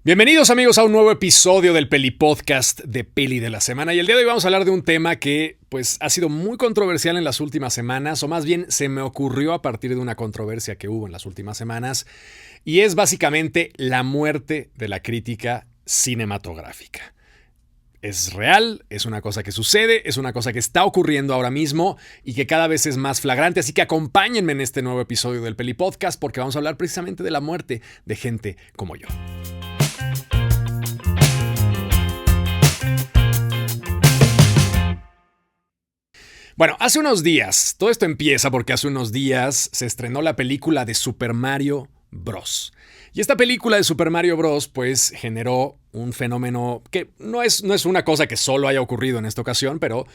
Bienvenidos amigos a un nuevo episodio del Peli Podcast de Peli de la Semana. Y el día de hoy vamos a hablar de un tema que pues ha sido muy controversial en las últimas semanas, o más bien se me ocurrió a partir de una controversia que hubo en las últimas semanas, y es básicamente la muerte de la crítica cinematográfica. Es real, es una cosa que sucede, es una cosa que está ocurriendo ahora mismo y que cada vez es más flagrante, así que acompáñenme en este nuevo episodio del Peli Podcast porque vamos a hablar precisamente de la muerte de gente como yo. Bueno, hace unos días, todo esto empieza porque hace unos días se estrenó la película de Super Mario Bros. Y esta película de Super Mario Bros. Pues generó un fenómeno que no es una cosa que solo haya ocurrido en esta ocasión, pero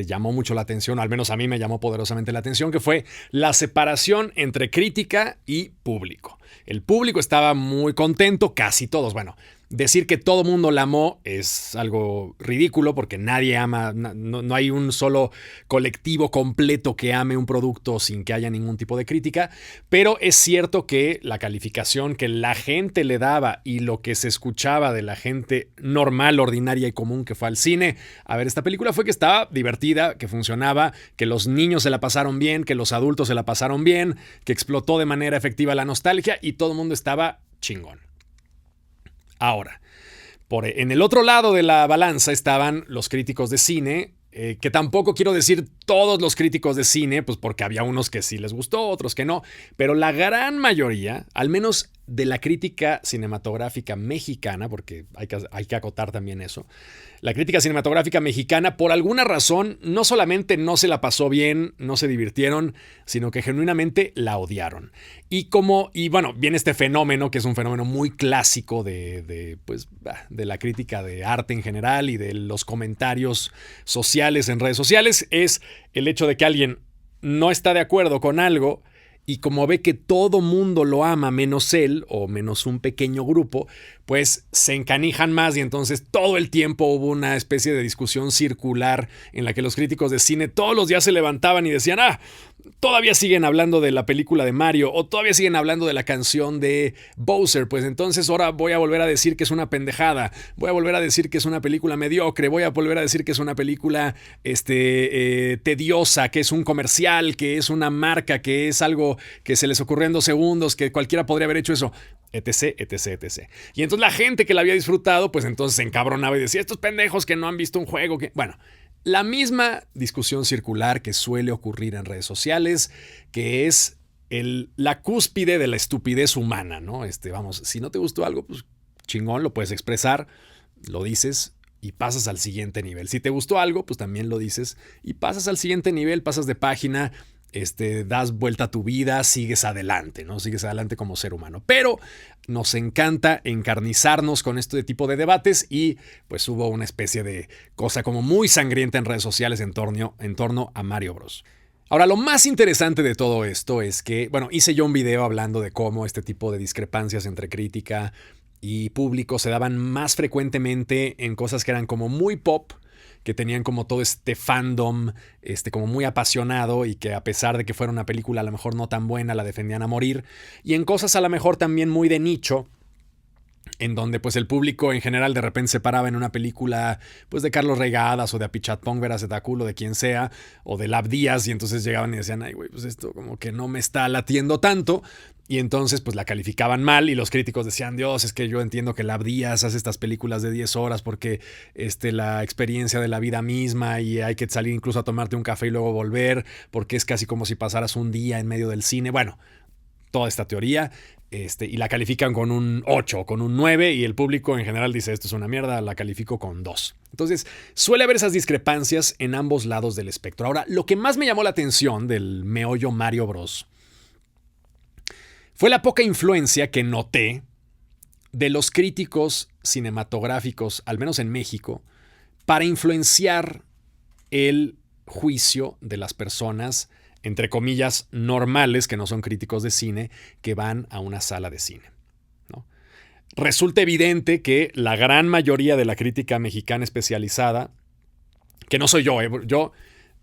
llamó mucho la atención, al menos a mí me llamó poderosamente la atención, que fue la separación entre crítica y público. El público estaba muy contento, casi todos, bueno. Decir que todo mundo la amó es algo ridículo porque nadie ama, no hay un solo colectivo completo que ame un producto sin que haya ningún tipo de crítica, pero es cierto que la calificación que la gente le daba y lo que se escuchaba de la gente normal, ordinaria y común que fue al cine a ver esta película fue que estaba divertida, que funcionaba, que los niños se la pasaron bien, que los adultos se la pasaron bien, que explotó de manera efectiva la nostalgia y todo el mundo estaba chingón. Ahora, en el otro lado de la balanza estaban los críticos de cine, que tampoco quiero decir todos los críticos de cine, pues porque había unos que sí les gustó, otros que no, pero la gran mayoría, al menos de la crítica cinematográfica mexicana, porque hay que acotar también eso, la crítica cinematográfica mexicana por alguna razón no solamente no se la pasó bien, no se divirtieron, sino que genuinamente la odiaron. Y bueno, viene este fenómeno que es un fenómeno muy clásico de la crítica de arte en general y de los comentarios sociales en redes sociales, es el hecho de que alguien no está de acuerdo con algo y como ve que todo mundo lo ama menos él o menos un pequeño grupo, pues se encanijan más y entonces todo el tiempo hubo una especie de discusión circular en la que los críticos de cine todos los días se levantaban y decían, todavía siguen hablando de la película de Mario o todavía siguen hablando de la canción de Bowser, pues entonces ahora voy a volver a decir que es una pendejada, voy a volver a decir que es una película mediocre, voy a volver a decir que es una película tediosa, que es un comercial, que es una marca, que es algo que se les ocurrió en 2 segundos, que cualquiera podría haber hecho eso, etc, etc, etc. Y entonces la gente que la había disfrutado, pues entonces se encabronaba y decía, estos pendejos que no han visto un juego, que... Bueno, la misma discusión circular que suele ocurrir en redes sociales, que es la cúspide de la estupidez humana, ¿no? Vamos, si no te gustó algo, pues chingón, lo puedes expresar, lo dices y pasas al siguiente nivel. Si te gustó algo, pues también lo dices y pasas al siguiente nivel, pasas de página, das vuelta a tu vida, sigues adelante, ¿no? Sigues adelante como ser humano. Pero nos encanta encarnizarnos con este tipo de debates y pues hubo una especie de cosa como muy sangrienta en redes sociales en torno a Mario Bros. Ahora, lo más interesante de todo esto es que, bueno, hice yo un video hablando de cómo este tipo de discrepancias entre crítica y público se daban más frecuentemente en cosas que eran como muy pop, que tenían como todo este fandom como muy apasionado y que a pesar de que fuera una película a lo mejor no tan buena, la defendían a morir. Y en cosas a lo mejor también muy de nicho, en donde pues el público en general de repente se paraba en una película pues de Carlos Regadas o de Apichatpong Verazetaculo, de quien sea, o de Lab Díaz, y entonces llegaban y decían, ay güey, pues esto como que no me está latiendo tanto. Y entonces pues la calificaban mal y los críticos decían, Dios, es que yo entiendo que Lab Díaz hace estas películas de 10 horas porque la experiencia de la vida misma y hay que salir incluso a tomarte un café y luego volver porque es casi como si pasaras un día en medio del cine. Bueno, toda esta teoría y la califican con un 8, con un 9 y el público en general dice, esto es una mierda, la califico con 2. Entonces suele haber esas discrepancias en ambos lados del espectro. Ahora, lo que más me llamó la atención del meollo Mario Bros. Fue la poca influencia que noté de los críticos cinematográficos, al menos en México, para influenciar el juicio de las personas, entre comillas, normales, que no son críticos de cine, que van a una sala de cine, ¿no? Resulta evidente que la gran mayoría de la crítica mexicana especializada, que no soy yo, yo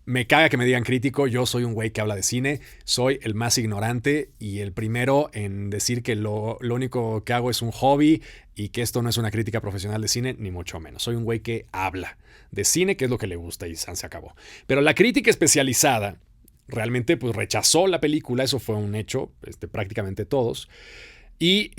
Me caga que me digan crítico, yo soy un güey que habla de cine, soy el más ignorante y el primero en decir que lo único que hago es un hobby y que esto no es una crítica profesional de cine, ni mucho menos. Soy un güey que habla de cine, que es lo que le gusta y se acabó. Pero la crítica especializada realmente pues rechazó la película, eso fue un hecho, prácticamente todos, y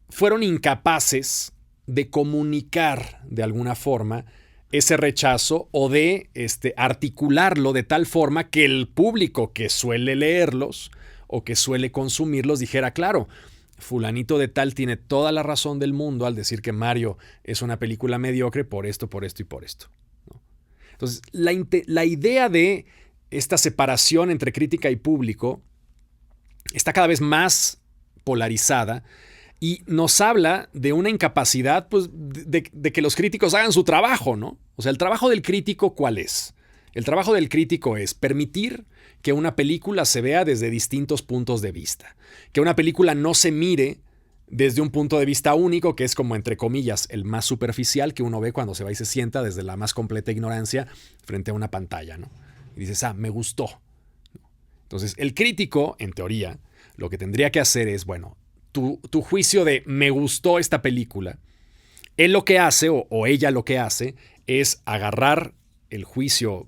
fueron incapaces de comunicar de alguna forma ese rechazo o de articularlo de tal forma que el público que suele leerlos o que suele consumirlos dijera, claro, fulanito de tal tiene toda la razón del mundo al decir que Mario es una película mediocre por esto y por esto, ¿no? Entonces, la idea de esta separación entre crítica y público está cada vez más polarizada y nos habla de una incapacidad pues, de que los críticos hagan su trabajo, ¿no? O sea, el trabajo del crítico, ¿cuál es? El trabajo del crítico es permitir que una película se vea desde distintos puntos de vista. Que una película no se mire desde un punto de vista único, que es como, entre comillas, el más superficial que uno ve cuando se va y se sienta desde la más completa ignorancia frente a una pantalla, ¿no? Y dices, me gustó. Entonces, el crítico, en teoría, lo que tendría que hacer es, bueno, tu juicio de me gustó esta película, él lo que hace o ella lo que hace es agarrar el juicio,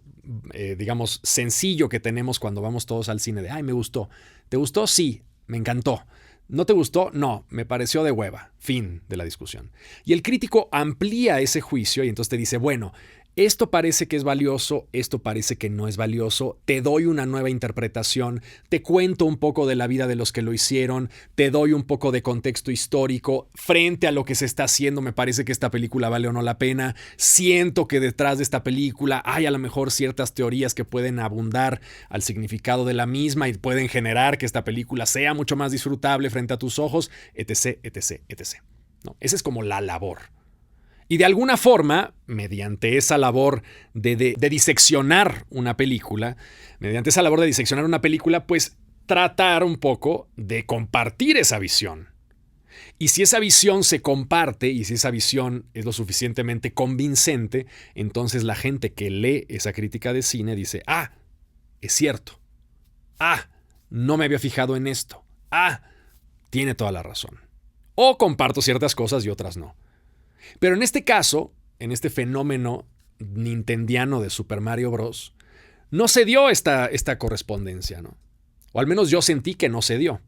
digamos, sencillo que tenemos cuando vamos todos al cine de, ay, me gustó. ¿Te gustó? Sí, me encantó. ¿No te gustó? No, me pareció de hueva. Fin de la discusión. Y el crítico amplía ese juicio y entonces te dice, bueno, esto parece que es valioso, esto parece que no es valioso, te doy una nueva interpretación, te cuento un poco de la vida de los que lo hicieron, te doy un poco de contexto histórico, frente a lo que se está haciendo me parece que esta película vale o no la pena, siento que detrás de esta película hay a lo mejor ciertas teorías que pueden abundar al significado de la misma y pueden generar que esta película sea mucho más disfrutable frente a tus ojos, etc, etc, etc. ¿No? Esa es como la labor. Y de alguna forma, mediante esa labor de diseccionar una película, pues tratar un poco de compartir esa visión. Y si esa visión se comparte y si esa visión es lo suficientemente convincente, entonces la gente que lee esa crítica de cine dice, es cierto. No me había fijado en esto. Tiene toda la razón. O comparto ciertas cosas y otras no. Pero en este caso, en este fenómeno nintendiano de Super Mario Bros., no se dio esta correspondencia, ¿no? O al menos yo sentí que no se dio.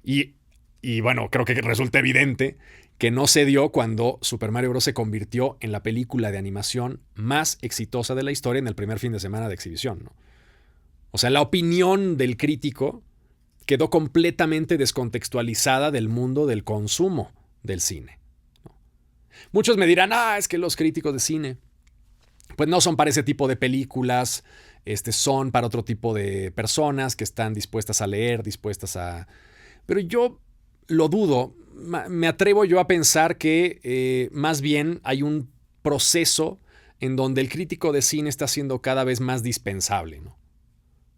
Y bueno, creo que resulta evidente que no se dio cuando Super Mario Bros. Se convirtió en la película de animación más exitosa de la historia en el primer fin de semana de exhibición, ¿no? O sea, la opinión del crítico quedó completamente descontextualizada del mundo del consumo del cine. Muchos me dirán, es que los críticos de cine, pues no son para ese tipo de películas, son para otro tipo de personas que están dispuestas a leer, Pero yo lo dudo, me atrevo yo a pensar que más bien hay un proceso en donde el crítico de cine está siendo cada vez más dispensable, ¿no?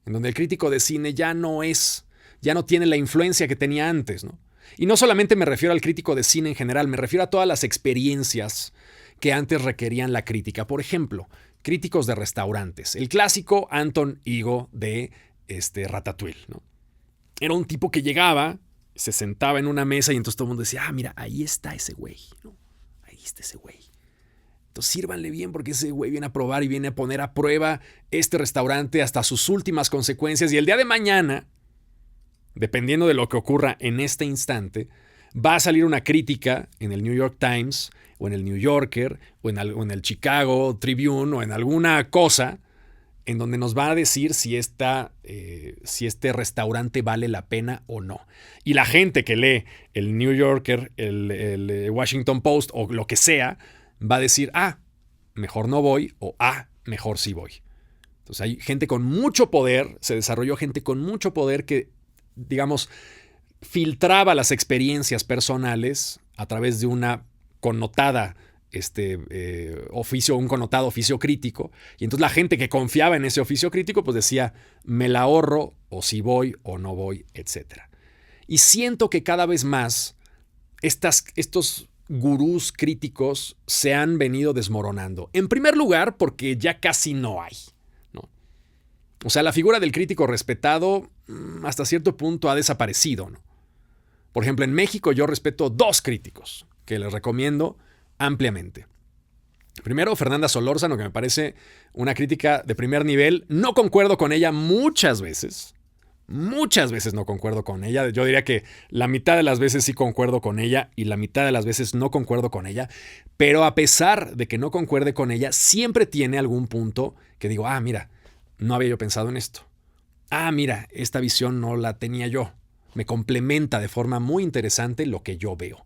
En donde el crítico de cine ya no tiene la influencia que tenía antes, ¿no? Y no solamente me refiero al crítico de cine en general, me refiero a todas las experiencias que antes requerían la crítica. Por ejemplo, críticos de restaurantes. El clásico Anton Ego de Ratatouille, ¿no? Era un tipo que llegaba, se sentaba en una mesa y entonces todo el mundo decía, mira, ahí está ese güey, ¿no? Ahí está ese güey. Entonces sírvanle bien porque ese güey viene a probar y viene a poner a prueba este restaurante hasta sus últimas consecuencias. Y el día de mañana, dependiendo de lo que ocurra en este instante, va a salir una crítica en el New York Times o en el New Yorker o en el Chicago Tribune o en alguna cosa en donde nos va a decir si este restaurante vale la pena o no. Y la gente que lee el New Yorker, el Washington Post o lo que sea, va a decir, mejor no voy o mejor sí voy. Entonces hay gente con mucho poder, se desarrolló gente con mucho poder que, digamos, filtraba las experiencias personales a través de una connotada un connotado oficio crítico, y entonces la gente que confiaba en ese oficio crítico pues decía, me la ahorro, o si voy o no voy, etc. Y siento que cada vez más estos gurús críticos se han venido desmoronando. En primer lugar, porque ya casi no hay. O sea, la figura del crítico respetado hasta cierto punto ha desaparecido, ¿no? Por ejemplo, en México yo respeto 2 críticos que les recomiendo ampliamente. Primero, Fernanda Solórzano, que me parece una crítica de primer nivel. No concuerdo con ella muchas veces. Muchas veces no concuerdo con ella. Yo diría que la mitad de las veces sí concuerdo con ella y la mitad de las veces no concuerdo con ella. Pero a pesar de que no concuerde con ella, siempre tiene algún punto que digo, mira, no había yo pensado en esto. Mira, esta visión no la tenía yo. Me complementa de forma muy interesante lo que yo veo.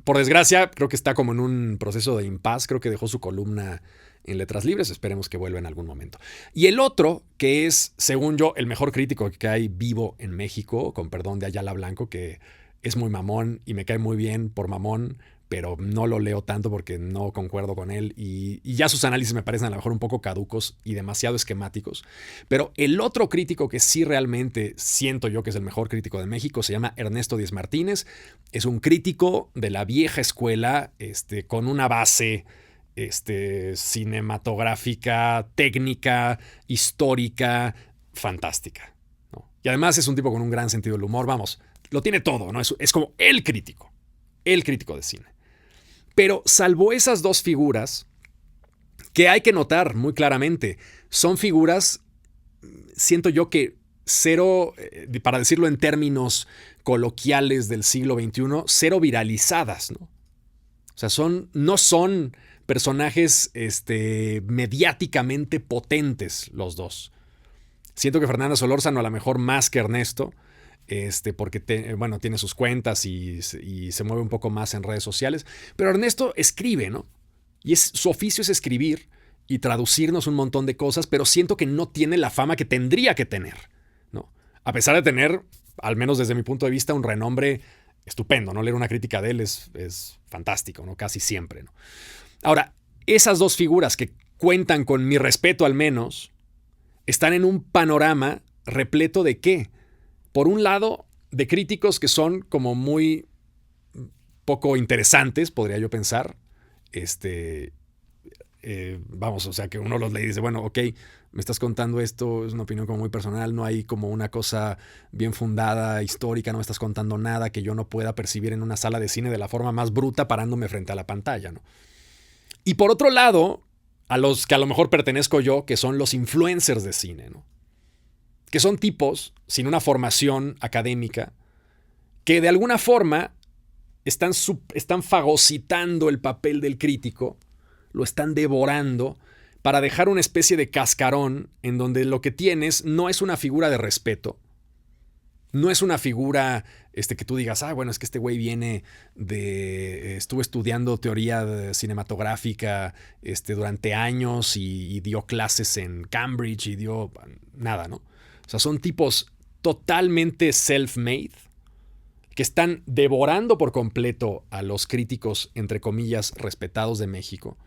Por desgracia, creo que está como en un proceso de impas. Creo que dejó su columna en Letras Libres. Esperemos que vuelva en algún momento. Y el otro, que es, según yo, el mejor crítico que hay vivo en México, con perdón de Ayala Blanco, que es muy mamón y me cae muy bien por mamón, pero no lo leo tanto porque no concuerdo con él y ya sus análisis me parecen a lo mejor un poco caducos y demasiado esquemáticos. Pero el otro crítico que sí realmente siento yo que es el mejor crítico de México se llama Ernesto Díez Martínez. Es un crítico de la vieja escuela, con una base cinematográfica, técnica, histórica, fantástica, ¿no? Y además es un tipo con un gran sentido del humor, vamos, lo tiene todo, ¿no? Es como el crítico de cine. Pero salvo esas 2 figuras, que hay que notar muy claramente, son figuras, siento yo que cero, para decirlo en términos coloquiales del siglo XXI, cero viralizadas, ¿no? O sea, no son personajes mediáticamente potentes los 2. Siento que Fernanda Solórzano a lo mejor más que Ernesto, porque tiene sus cuentas y se mueve un poco más en redes sociales. Pero Ernesto escribe, ¿no? Y su oficio es escribir y traducirnos un montón de cosas, pero siento que no tiene la fama que tendría que tener, ¿no? A pesar de tener, al menos desde mi punto de vista, un renombre estupendo, ¿no? Leer una crítica de él es fantástico, ¿no? Casi siempre, ¿no? Ahora, esas 2 figuras que cuentan con mi respeto al menos, están en un panorama repleto de ¿qué? Por un lado, de críticos que son como muy poco interesantes, podría yo pensar. O sea, que uno los lee y dice, bueno, ok, me estás contando esto, es una opinión como muy personal, no hay como una cosa bien fundada, histórica, no me estás contando nada que yo no pueda percibir en una sala de cine de la forma más bruta parándome frente a la pantalla, ¿no? Y por otro lado, a los que a lo mejor pertenezco yo, que son los influencers de cine, ¿no? Que son tipos sin una formación académica que de alguna forma están fagocitando el papel del crítico, lo están devorando para dejar una especie de cascarón en donde lo que tienes no es una figura de respeto, no es una figura que tú digas, bueno, es que este güey viene estuvo estudiando teoría cinematográfica durante años y dio clases en Cambridge y dio nada, ¿no? O sea, son tipos totalmente self-made que están devorando por completo a los críticos, entre comillas, respetados de México,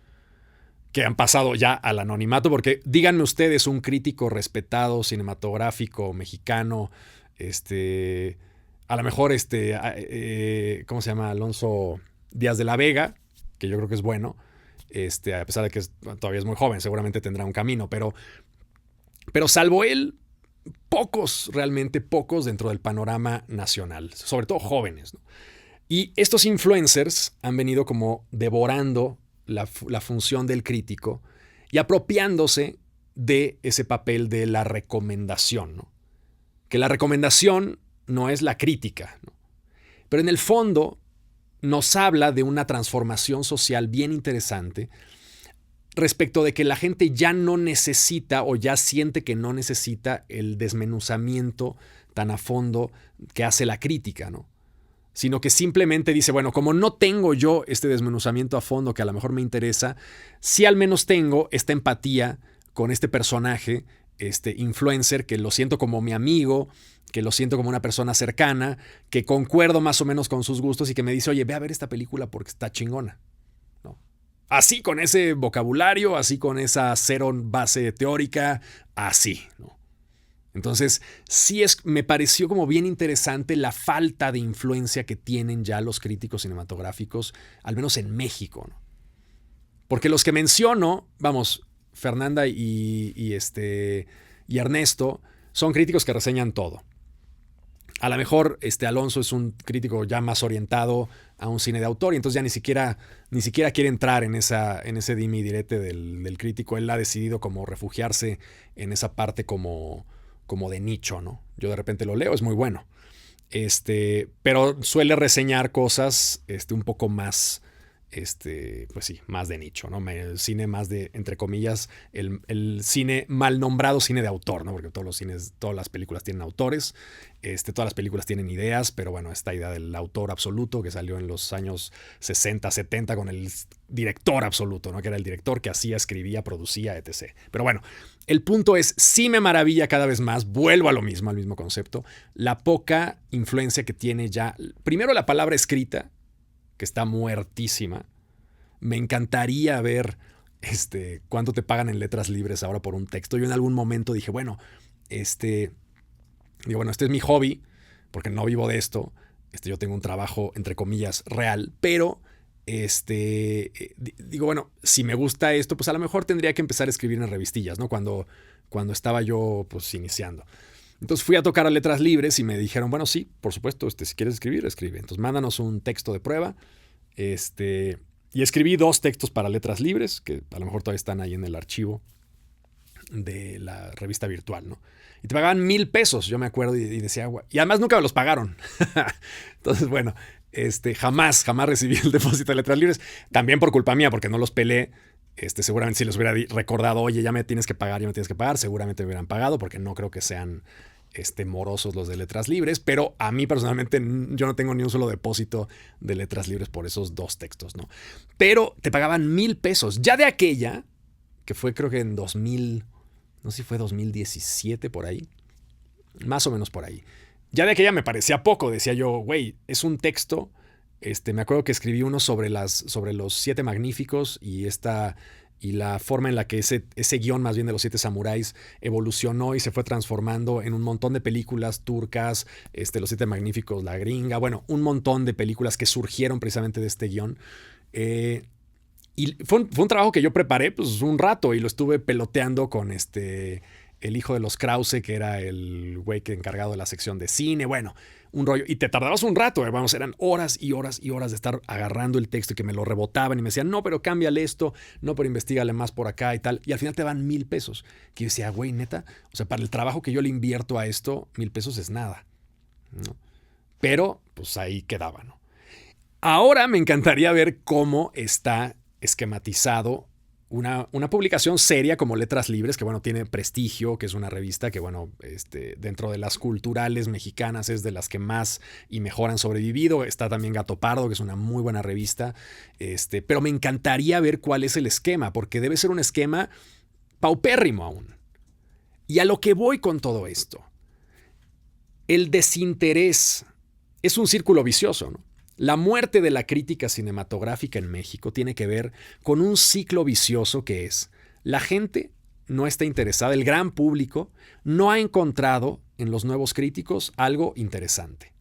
que han pasado ya al anonimato, porque díganme ustedes un crítico respetado cinematográfico mexicano, a lo mejor ¿cómo se llama? Alonso Díaz de la Vega, que yo creo que es bueno, a pesar de que todavía es muy joven, seguramente tendrá un camino, pero salvo él, realmente pocos dentro del panorama nacional, sobre todo jóvenes, ¿no? Y estos influencers han venido como devorando la función del crítico y apropiándose de ese papel de la recomendación, ¿no? Que la recomendación no es la crítica, ¿no? Pero en el fondo nos habla de una transformación social bien interesante respecto de que la gente ya no necesita o ya siente que no necesita el desmenuzamiento tan a fondo que hace la crítica, ¿no? Sino que simplemente dice, bueno, como no tengo yo este desmenuzamiento a fondo que a lo mejor me interesa, sí al menos tengo esta empatía con este personaje, influencer, que lo siento como mi amigo, que lo siento como una persona cercana, que concuerdo más o menos con sus gustos y que me dice, oye, ve a ver esta película porque está chingona, ¿no? Así, con ese vocabulario, así con esa cero base teórica, así, ¿no? Entonces, sí me pareció como bien interesante la falta de influencia que tienen ya los críticos cinematográficos, al menos en México, ¿no? Porque los que menciono, vamos, Fernanda y y Ernesto son críticos que reseñan todo. A lo mejor Alonso es un crítico ya más orientado a un cine de autor y entonces ya ni siquiera quiere entrar en ese dime y direte del crítico. Él ha decidido como refugiarse en esa parte como de nicho, ¿no? Yo de repente lo leo, es muy bueno. Pero suele reseñar cosas un poco más, pues sí, más de nicho, ¿no? El cine más de, entre comillas, el cine mal nombrado cine de autor, ¿no? Porque todas las películas tienen autores, todas las películas tienen ideas, pero bueno, esta idea del autor absoluto que salió en los años 60, 70 con el director absoluto, ¿no? Que era el director que hacía, escribía, producía, etc. Pero bueno, el punto es, sí me maravilla cada vez más, vuelvo a lo mismo, al mismo concepto, la poca influencia que tiene ya, primero la palabra escrita, que está muertísima. Me encantaría ver cuánto te pagan en letras libres ahora por un texto. Yo en algún momento dije, bueno, este es mi hobby, porque no vivo de esto. Yo tengo un trabajo, entre comillas, real, pero digo, bueno, si me gusta esto, pues a lo mejor tendría que empezar a escribir en revistillas, ¿no? Cuando estaba yo, pues, iniciando. Entonces fui a tocar a letras libres y me dijeron, bueno, sí, por supuesto, si quieres escribir, escribe. Entonces mándanos un texto de prueba. Y escribí 2 textos para letras libres, que a lo mejor todavía están ahí en el archivo de la revista virtual, ¿no? Y te pagaban $1,000, yo me acuerdo, y decía, y además nunca me los pagaron. Entonces, bueno, jamás recibí el depósito de letras libres. También por culpa mía, porque no los pelé. Seguramente si les hubiera recordado, oye, ya me tienes que pagar, seguramente me hubieran pagado, porque no creo que sean morosos los de letras libres, pero a mí personalmente yo no tengo ni un solo depósito de letras libres por esos 2 textos, ¿no? Pero te pagaban $1,000. Ya de aquella, que fue creo que en 2000, no sé si fue 2017 por ahí, más o menos por ahí. Ya de aquella me parecía poco, decía yo, güey, es un texto. Me acuerdo que escribí uno sobre los 7 magníficos y la forma en la que ese guión más bien de los 7 samuráis evolucionó y se fue transformando en un montón de películas turcas, los 7 magníficos, La Gringa, bueno, un montón de películas que surgieron precisamente de este guión. Y fue un trabajo que yo preparé pues un rato y lo estuve peloteando con el hijo de los Krause, que era el güey que encargado de la sección de cine, bueno, un rollo. Y te tardabas un rato, vamos, eran horas y horas y horas de estar agarrando el texto y que me lo rebotaban y me decían, no, pero cámbiale esto, no, pero investígale más por acá y tal. Y al final te van $1,000. Que yo decía, güey, neta, o sea, para el trabajo que yo le invierto a esto, $1,000 es nada, ¿no? Pero, pues ahí quedaba, ¿no? Ahora me encantaría ver cómo está esquematizado una publicación seria como Letras Libres, que bueno, tiene prestigio, que es una revista que bueno, dentro de las culturales mexicanas es de las que más y mejor han sobrevivido. Está también Gato Pardo, que es una muy buena revista. Pero me encantaría ver cuál es el esquema, porque debe ser un esquema paupérrimo aún. Y a lo que voy con todo esto, el desinterés es un círculo vicioso, ¿no? La muerte de la crítica cinematográfica en México tiene que ver con un ciclo vicioso que es: la gente no está interesada, el gran público no ha encontrado en los nuevos críticos algo interesante.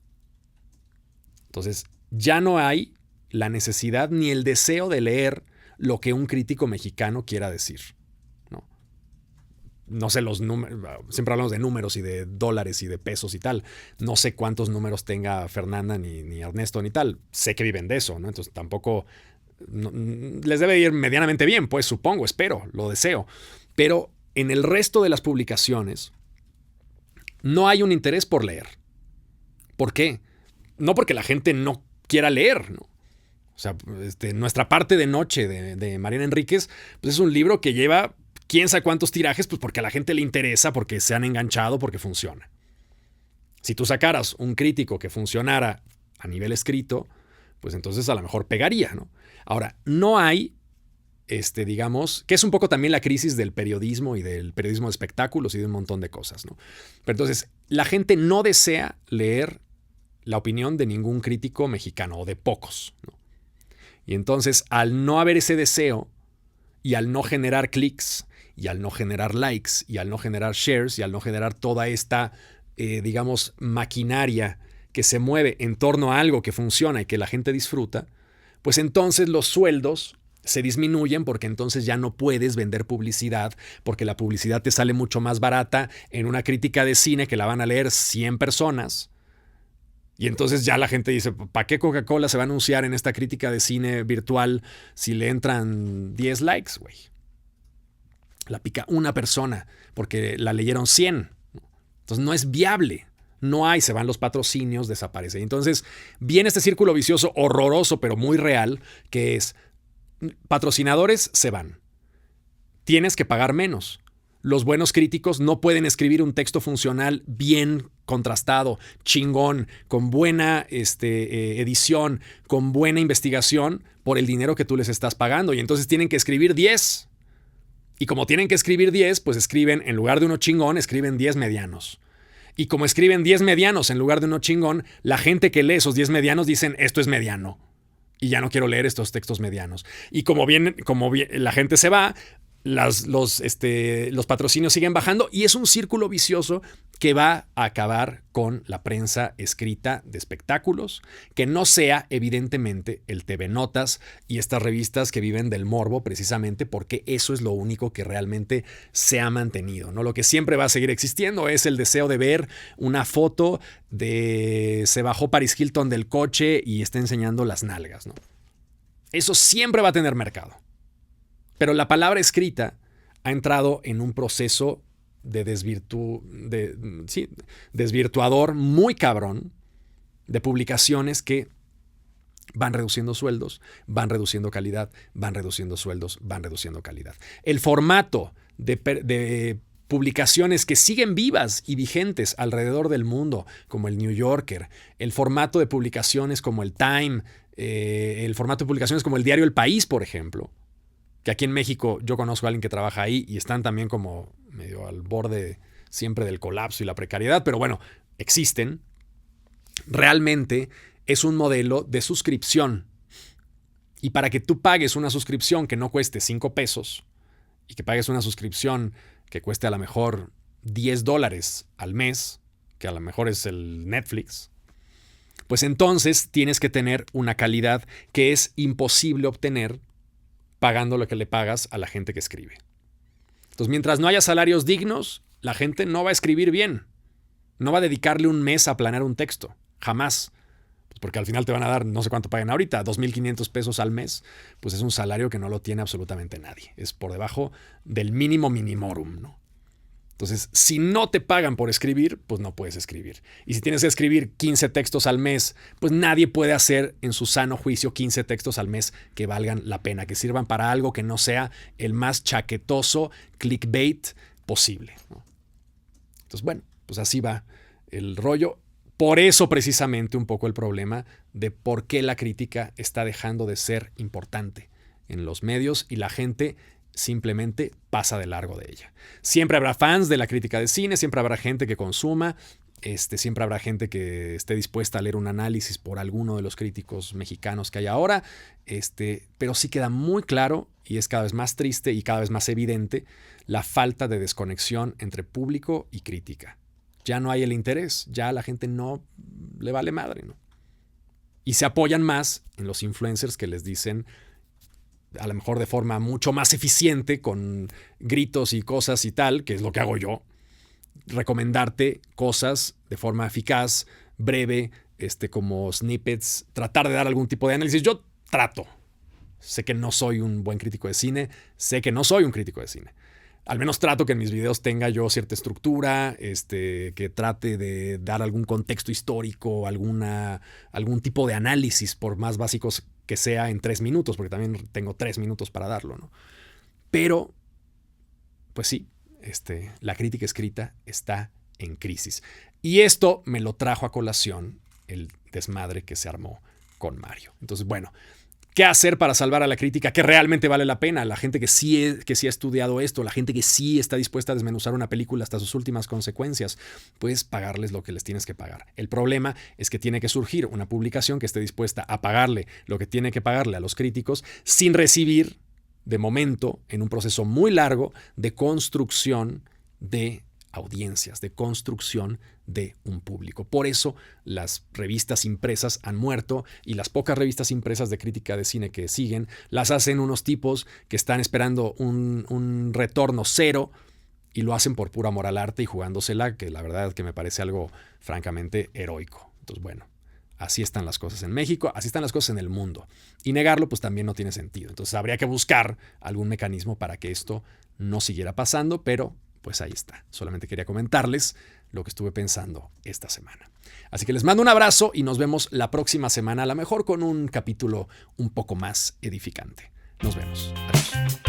Entonces, ya no hay la necesidad ni el deseo de leer lo que un crítico mexicano quiera decir. No sé los números, siempre hablamos de números y de dólares y de pesos y tal. No sé cuántos números tenga Fernanda ni Ernesto ni tal. Sé que viven de eso, ¿no? Entonces tampoco les debe ir medianamente bien, pues supongo, espero, lo deseo. Pero en el resto de las publicaciones no hay un interés por leer. ¿Por qué? No porque la gente no quiera leer, ¿no? O sea, Nuestra parte de noche de Mariana Enríquez, pues es un libro que lleva quién sabe cuántos tirajes, pues porque a la gente le interesa, porque se han enganchado, porque funciona. Si tú sacaras un crítico que funcionara a nivel escrito, pues entonces a lo mejor pegaría, ¿no? Ahora, no hay, digamos, que es un poco también la crisis del periodismo y del periodismo de espectáculos y de un montón de cosas, ¿no? Pero entonces, la gente no desea leer la opinión de ningún crítico mexicano, o de pocos, ¿no? Y entonces, al no haber ese deseo y al no generar clics, y al no generar likes, y al no generar shares, y al no generar toda esta, digamos, maquinaria que se mueve en torno a algo que funciona y que la gente disfruta, pues entonces los sueldos se disminuyen porque entonces ya no puedes vender publicidad, porque la publicidad te sale mucho más barata en una crítica de cine que la van a leer 100 personas. Y entonces ya la gente dice, ¿para qué Coca-Cola se va a anunciar en esta crítica de cine virtual si le entran 10 likes, güey? La pica una persona porque la leyeron 100. Entonces no es viable. No hay, se van los patrocinios, desaparece. Entonces viene este círculo vicioso horroroso, pero muy real, que es patrocinadores se van. Tienes que pagar menos. Los buenos críticos no pueden escribir un texto funcional bien contrastado, chingón, con buena edición, con buena investigación por el dinero que tú les estás pagando. Y entonces tienen que escribir 10. Y como tienen que escribir 10, pues escriben, en lugar de uno chingón, escriben 10 medianos. Y como escriben 10 medianos en lugar de uno chingón, la gente que lee esos 10 medianos dicen, esto es mediano. Y ya no quiero leer estos textos medianos. Y como bien la gente se va, los patrocinios siguen bajando y es un círculo vicioso que va a acabar con la prensa escrita de espectáculos, que no sea evidentemente el TV Notas y estas revistas que viven del morbo precisamente porque eso es lo único que realmente se ha mantenido, ¿no? Lo que siempre va a seguir existiendo es el deseo de ver una foto de se bajó Paris Hilton del coche y está enseñando las nalgas, ¿no? Eso siempre va a tener mercado. Pero la palabra escrita ha entrado en un proceso de desvirtuador muy cabrón de publicaciones que van reduciendo sueldos, van reduciendo calidad, van reduciendo sueldos, van reduciendo calidad. El formato de publicaciones que siguen vivas y vigentes alrededor del mundo, como el New Yorker, el formato de publicaciones como el Time, el formato de publicaciones como el diario El País, por ejemplo, que aquí en México yo conozco a alguien que trabaja ahí y están también como medio al borde siempre del colapso y la precariedad, pero bueno, existen. Realmente es un modelo de suscripción. Y para que tú pagues una suscripción que no cueste 5 pesos y que pagues una suscripción que cueste a lo mejor $10 al mes, que a lo mejor es el Netflix, pues entonces tienes que tener una calidad que es imposible obtener pagando lo que le pagas a la gente que escribe. Entonces, mientras no haya salarios dignos, la gente no va a escribir bien. No va a dedicarle un mes a planear un texto. Jamás. Pues porque al final te van a dar, no sé cuánto pagan ahorita, 2,500 pesos al mes. Pues es un salario que no lo tiene absolutamente nadie. Es por debajo del mínimo minimorum, ¿no? Entonces, si no te pagan por escribir, pues no puedes escribir. Y si tienes que escribir 15 textos al mes, pues nadie puede hacer en su sano juicio 15 textos al mes que valgan la pena, que sirvan para algo que no sea el más chaquetoso clickbait posible, ¿no? Entonces, bueno, pues así va el rollo. Por eso precisamente un poco el problema de por qué la crítica está dejando de ser importante en los medios y la gente simplemente pasa de largo de ella. Siempre habrá fans de la crítica de cine, siempre habrá gente que consuma, siempre habrá gente que esté dispuesta a leer un análisis por alguno de los críticos mexicanos que hay ahora, pero sí queda muy claro y es cada vez más triste y cada vez más evidente la falta de desconexión entre público y crítica. Ya no hay el interés, ya a la gente no le vale madre, ¿no? Y se apoyan más en los influencers que les dicen, a lo mejor de forma mucho más eficiente, con gritos y cosas y tal, que es lo que hago yo, recomendarte cosas de forma eficaz, breve, como snippets, tratar de dar algún tipo de análisis. Yo trato. Sé que no soy un buen crítico de cine, sé que no soy un crítico de cine. Al menos trato que en mis videos tenga yo cierta estructura, que trate de dar algún contexto histórico, algún tipo de análisis, por más básicos que sea, en 3 minutos, porque también tengo 3 minutos para darlo, ¿no? Pero, pues sí, la crítica escrita está en crisis. Y esto me lo trajo a colación el desmadre que se armó con Mario. Entonces, bueno, ¿qué hacer para salvar a la crítica que realmente vale la pena? La gente que sí ha estudiado esto, la gente que sí está dispuesta a desmenuzar una película hasta sus últimas consecuencias, pues pagarles lo que les tienes que pagar. El problema es que tiene que surgir una publicación que esté dispuesta a pagarle lo que tiene que pagarle a los críticos sin recibir, de momento, en un proceso muy largo de construcción de audiencias, de construcción de un público. Por eso las revistas impresas han muerto y las pocas revistas impresas de crítica de cine que siguen las hacen unos tipos que están esperando un retorno cero y lo hacen por puro amor al arte y jugándosela, que la verdad que me parece algo francamente heroico. Entonces, bueno, así están las cosas en México, así están las cosas en el mundo. Y negarlo pues también no tiene sentido. Entonces habría que buscar algún mecanismo para que esto no siguiera pasando, pero pues ahí está. Solamente quería comentarles lo que estuve pensando esta semana. Así que les mando un abrazo y nos vemos la próxima semana, a lo mejor con un capítulo un poco más edificante. Nos vemos. Adiós.